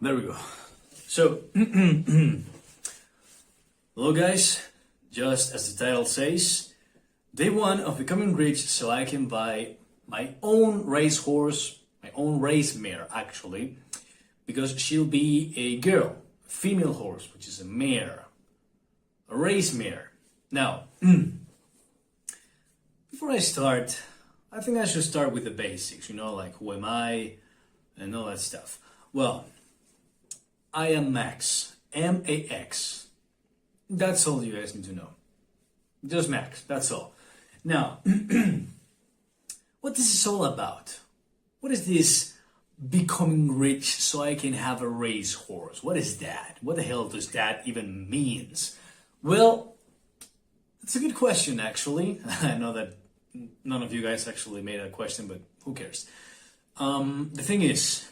There we go. So, hello guys, just as the title says, day one of becoming rich so I can buy my own racehorse, my own race mare actually, because she'll be a girl, a female horse, which is a mare, a race mare. Now, before I start, I think I should start with the basics, like who am I and all that stuff. Well, I am Max, M-A-X. That's all you guys need to know. Just Max, that's all. Now, what this is all about? What is this becoming rich so I can have a racehorse? What is that? What the hell does that even means? Well, it's a good question actually. I know that none of you guys actually made a question, but who cares? The thing is,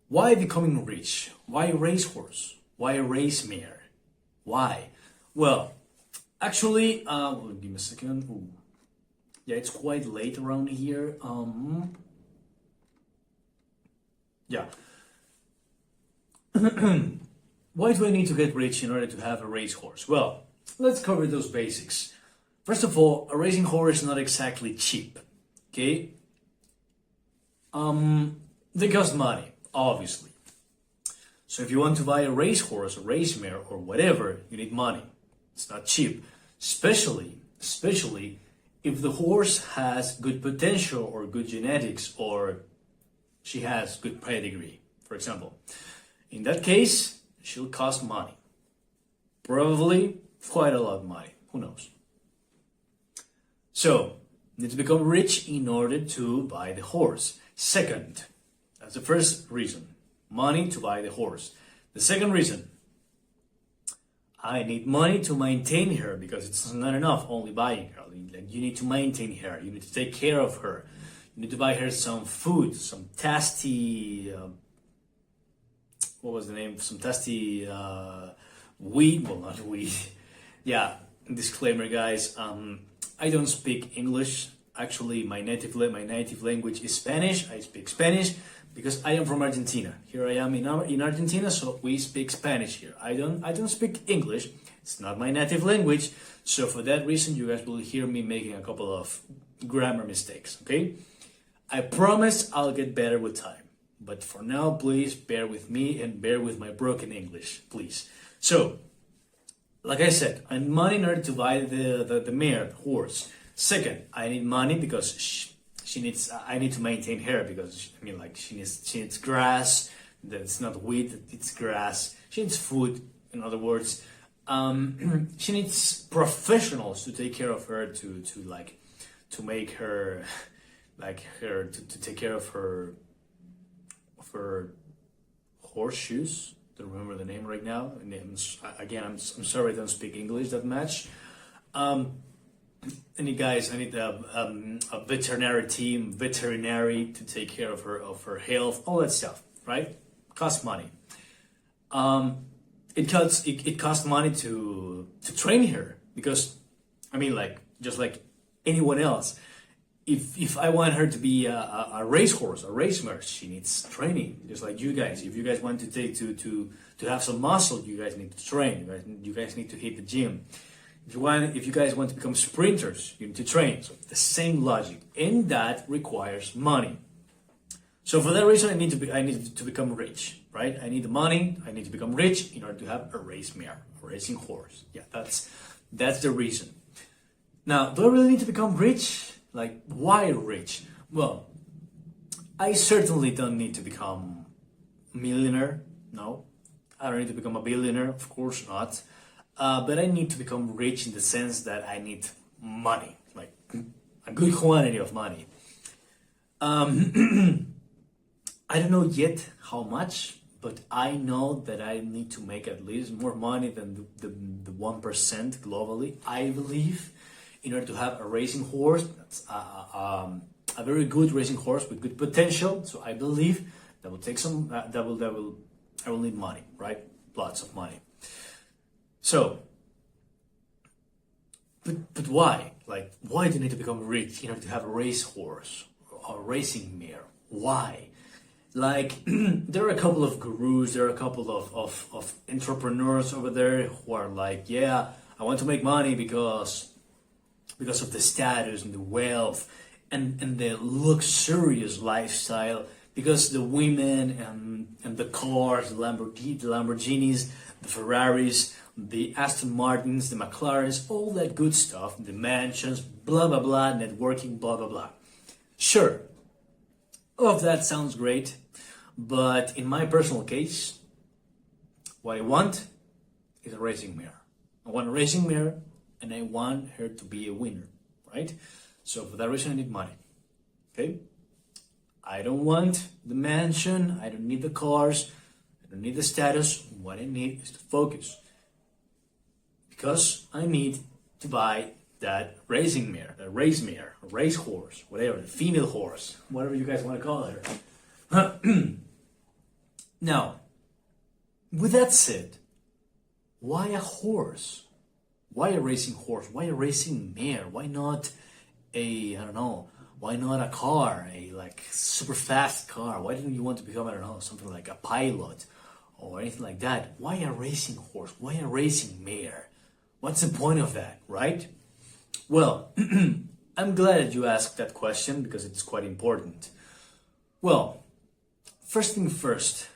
why becoming rich? Why a racehorse? Why a race mare? Why? Well, actually, give me a second. Ooh. Yeah, it's quite late around here. Yeah. Why do I need to get rich in order to have a racehorse? Well, let's cover those basics. First of all, a racing horse is not exactly cheap. Okay? They cost money, obviously. So if you want to buy a racehorse, a race mare, or whatever, you need money. It's not cheap. Especially if the horse has good potential or good genetics or she has good pedigree, for example. In that case, she'll cost money. Probably quite a lot of money. Who knows? So, you need to become rich in order to buy the horse. Second, that's the first reason. Money to buy the horse. The second reason, I need money to maintain her because it's not enough only buying her. You need to maintain her. You need to take care of her. You need to buy her some food, some tasty, what was the name? Some tasty weed. Well, not weed. Yeah, disclaimer, guys. I don't speak English. Actually, my native language is Spanish. I speak Spanish because I am from Argentina. Here I am in Argentina, so we speak Spanish here. I don't speak English. It's not my native language. So for that reason, you guys will hear me making a couple of grammar mistakes, okay? I promise I'll get better with time. But for now, please bear with me and bear with my broken English, please. So, like I said, I need money in order to buy the mare, the horse. Second, I need money because I need to maintain her because, she needs grass. That's not wheat, it's grass. She needs food, in other words. She needs professionals to take care of her, to make her, to take care of her horseshoes. I don't remember the name right now. And I'm sorry I don't speak English that much. Any guys, I need a veterinary team, to take care of her health, all that stuff, right? Costs money. It costs money to train her because, just like anyone else, if I want her to be a racehorse, a race mare, she needs training. Just like you guys, if you guys want to have some muscle, you guys need to train. You guys need to hit the gym. If you guys want to become sprinters, you need to train. So the same logic, and that requires money. So for that reason, I need to become rich, right? I need the money. I need to become rich in order to have a race mare, a racing horse. Yeah, that's the reason. Now, do I really need to become rich? Why rich? Well, I certainly don't need to become a millionaire. No, I don't need to become a billionaire. Of course not. But I need to become rich in the sense that I need money, like a good quantity of money. I don't know yet how much, but I know that I need to make at least more money than the 1% globally, I believe, in order to have a racing horse. That's a very good racing horse with good potential. So I believe that will take some. I will need money, right? Lots of money. So, but why? Why do you need to become rich in order to have a racehorse or a racing mare? Why? Like, there are a couple of gurus, there are a couple of entrepreneurs over there who are like, yeah, I want to make money because of the status and the wealth and the luxurious lifestyle, because the women and the cars, the Lamborghinis, the Ferraris, the Aston Martins, the McLarens, all that good stuff, the mansions, blah, blah, blah, networking, blah, blah, blah. Sure, all of that sounds great, but in my personal case, what I want is a racing mare. I want a racing mare, and I want her to be a winner, right? So for that reason, I need money, okay? I don't want the mansion, I don't need the cars, I don't need the status. What I need is to focus, because I need to buy that racing mare, a racehorse, whatever, the female horse, whatever you guys want to call her. Now, with that said, why a horse? Why a racing horse? Why a racing mare? Why not I don't know, why not a car, a like super fast car? Why didn't you want to become, I don't know, something like a pilot or anything like that? Why a racing horse? Why a racing mare? What's the point of that, right? Well, I'm glad that you asked that question, because it's quite important. Well, first thing first,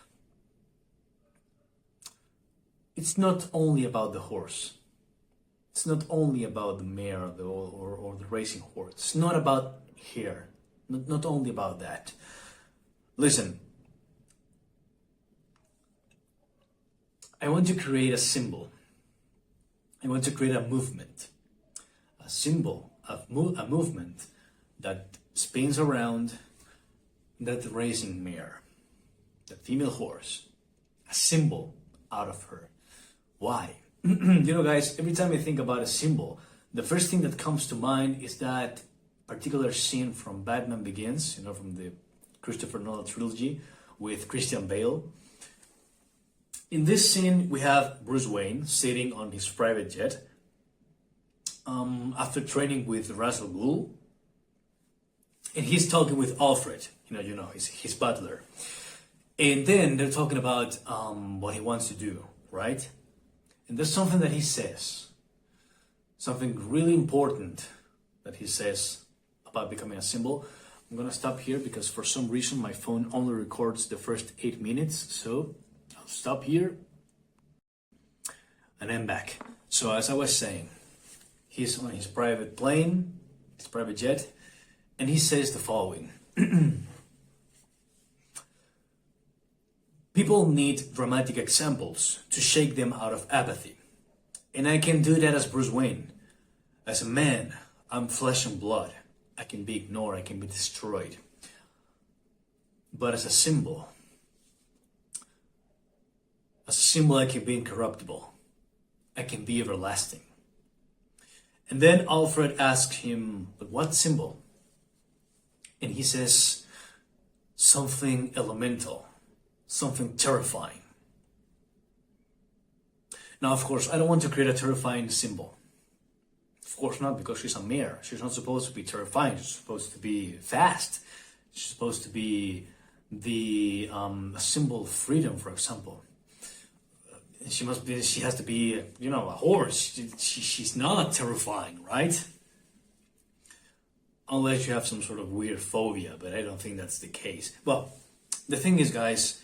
it's not only about the horse. It's not only about the mare or the racing horse. It's not about here. Not only about that. Listen, I want to create a symbol. I want to create a movement. A symbol, a movement that spins around that racing mare, the female horse. A symbol out of her. Why? You know, guys, every time I think about a symbol, the first thing that comes to mind is that particular scene from Batman Begins, you know, from the Christopher Nolan trilogy with Christian Bale. In this scene, we have Bruce Wayne sitting on his private jet after training with Ra's al Ghul, and he's talking with Alfred, you know, his butler. And then they're talking about what he wants to do, right? And there's something that he says, something really important that he says about becoming a symbol. I'm gonna stop here because for some reason my phone only records the first 8 minutes, so I'll stop here and I'm back. So as I was saying, he's on his private plane, his private jet, and he says the following. People need dramatic examples to shake them out of apathy. And I can do that as Bruce Wayne. As a man, I'm flesh and blood. I can be ignored, I can be destroyed. But as a symbol I can be incorruptible. I can be everlasting. And then Alfred asks him, but what symbol? And he says, something elemental. Something terrifying. Now, of course, I don't want to create a terrifying symbol. Of course not, because she's a mare. She's not supposed to be terrifying. She's supposed to be fast. She's supposed to be the symbol of freedom, for example. She has to be, you know, a horse. She's not terrifying, right? Unless you have some sort of weird phobia, but I don't think that's the case. Well, the thing is, guys,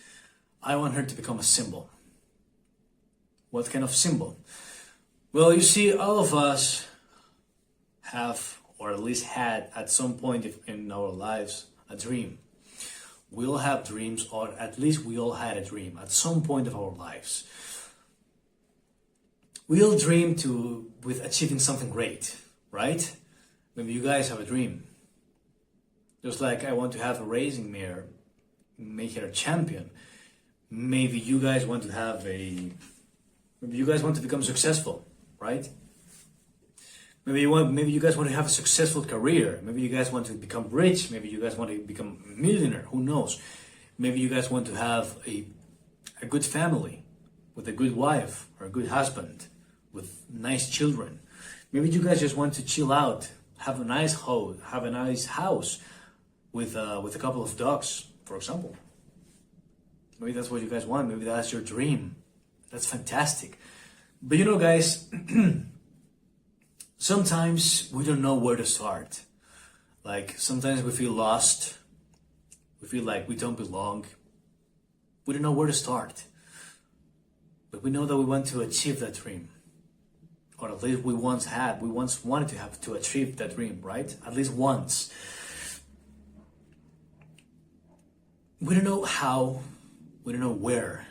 I want her to become a symbol. What kind of symbol? Well, you see, all of us have, or at least had at some point in our lives, a dream. We all have dreams, or at least we all had a dream at some point of our lives. We all dream with achieving something great, right? Maybe you guys have a dream. Just like I want to have a racing mare, make her a champion. Maybe you guys want to become successful, right? Maybe you guys want to have a successful career. Maybe you guys want to become rich. Maybe you guys want to become a millionaire. Who knows? Maybe you guys want to have a good family with a good wife or a good husband with nice children. Maybe you guys just want to chill out, have a nice house with a couple of dogs, for example. Maybe that's what you guys want. Maybe that's your dream. That's fantastic. But you know, guys, sometimes we don't know where to start. Like, sometimes we feel lost. We feel like we don't belong. We don't know where to start. But we know that we want to achieve that dream. Or at least we once wanted to achieve that dream, right? At least once. We don't know how, we don't know where.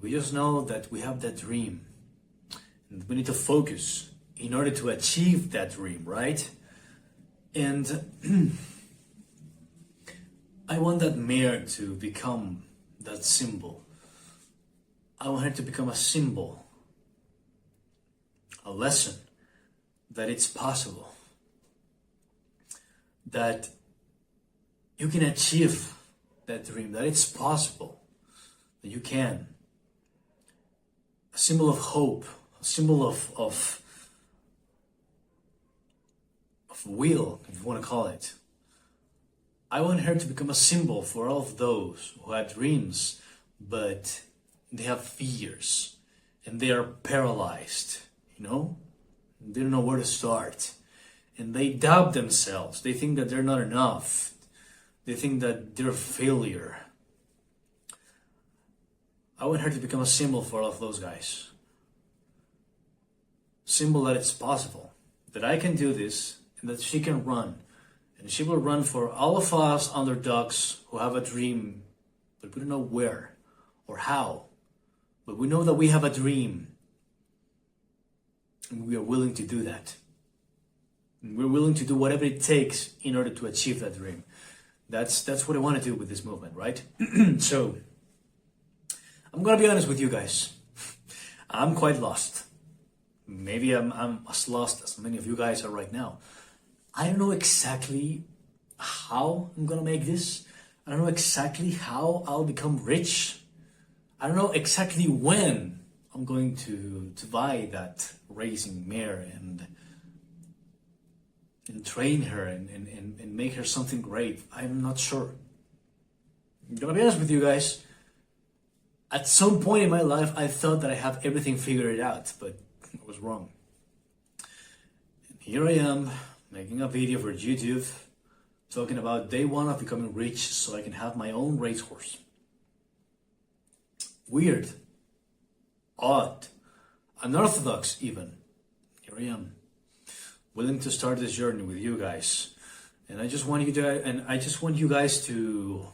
We just know that we have that dream. And we need to focus in order to achieve that dream, right? And I want that mare to become that symbol. I want her to become a symbol, a lesson that it's possible, that you can achieve that dream, that it's possible, that you can. A symbol of hope, a symbol of will, if you want to call it. I want her to become a symbol for all of those who had dreams, but they have fears and they are paralyzed, you know? They don't know where to start. And they doubt themselves. They think that they're not enough. They think that they're a failure. I want her to become a symbol for all of those guys. Symbol that it's possible, that I can do this and that she can run. And she will run for all of us underdogs who have a dream, but we don't know where or how. But we know that we have a dream. And we are willing to do that. And we're willing to do whatever it takes in order to achieve that dream. That's what I want to do with this movement, right? So, I'm going to be honest with you guys. I'm quite lost. Maybe I'm as lost as many of you guys are right now. I don't know exactly how I'm going to make this. I don't know exactly how I'll become rich. I don't know exactly when I'm going to buy that racing mare and train her and make her something great. I'm not sure. I'm gonna be honest with you guys. At some point in my life, I thought that I have everything figured out, but I was wrong. And here I am, making a video for YouTube, talking about day one of becoming rich so I can have my own racehorse. Weird. Odd. Unorthodox even. Here I am, willing to start this journey with you guys. And I just want you guys to,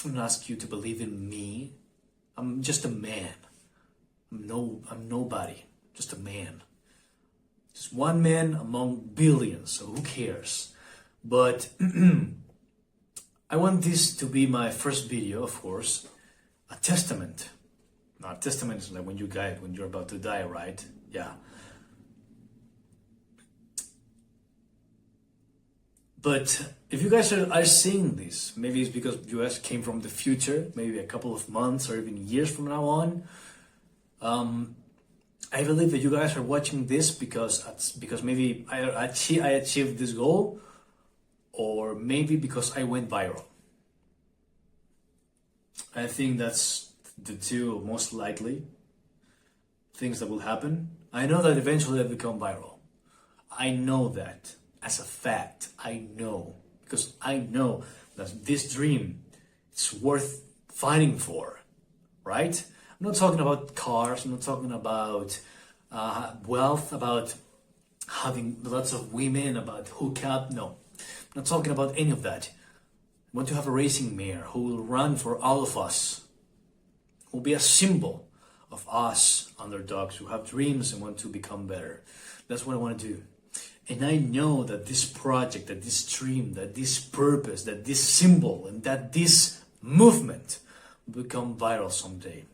I'm gonna ask you to believe in me. I'm just a man. I'm nobody. Just a man. Just one man among billions, so who cares? But I want this to be my first video, of course, a testament. Now, testament is like when you're about to die, right? Yeah. But if you guys are seeing this, maybe it's because you guys came from the future, maybe a couple of months or even years from now on. I believe that you guys are watching this because maybe I achieved this goal, or maybe because I went viral. I think that's the two most likely things that will happen. I know that eventually I'll become viral. I know that as a fact. I know, because I know that this dream is worth fighting for, right? I'm not talking about cars, I'm not talking about wealth, about having lots of women, about hookup, no. I'm not talking about any of that. I want to have a racing mare who will run for all of us, who will be a symbol of us underdogs who have dreams and want to become better. That's what I want to do. And I know that this project, that this dream, that this purpose, that this symbol, and that this movement will become viral someday.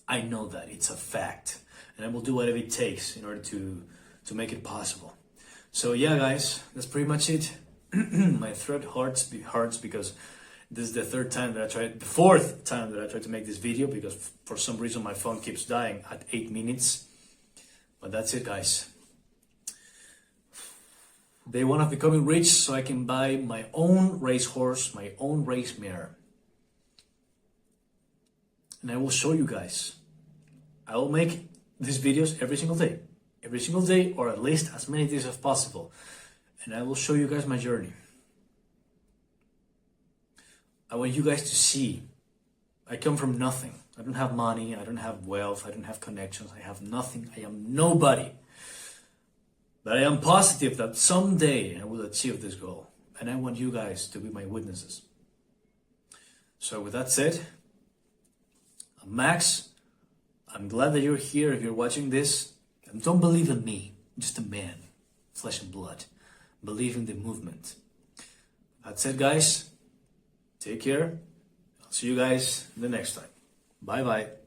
I know that, it's a fact. And I will do whatever it takes in order to make it possible. So yeah, guys, that's pretty much it. My throat hurts because this is the fourth time that I tried to make this video, because for some reason my phone keeps dying at 8 minutes. But that's it, guys. Day one of becoming rich so I can buy my own racehorse, my own race mare. and I will show you guys. I will make these videos every single day, or at least as many days as possible, and I will show you guys my journey. I want you guys to see I come from nothing. I don't have money, I don't have wealth, I don't have connections, I have nothing, I am nobody. But I am positive that someday I will achieve this goal, and I want you guys to be my witnesses. So with that said, I'm Max. I'm glad that you're here if you're watching this. And don't believe in me, I'm just a man, flesh and blood. Believe in the movement. That's it, guys. Take care. I'll see you guys the next time. Bye-bye.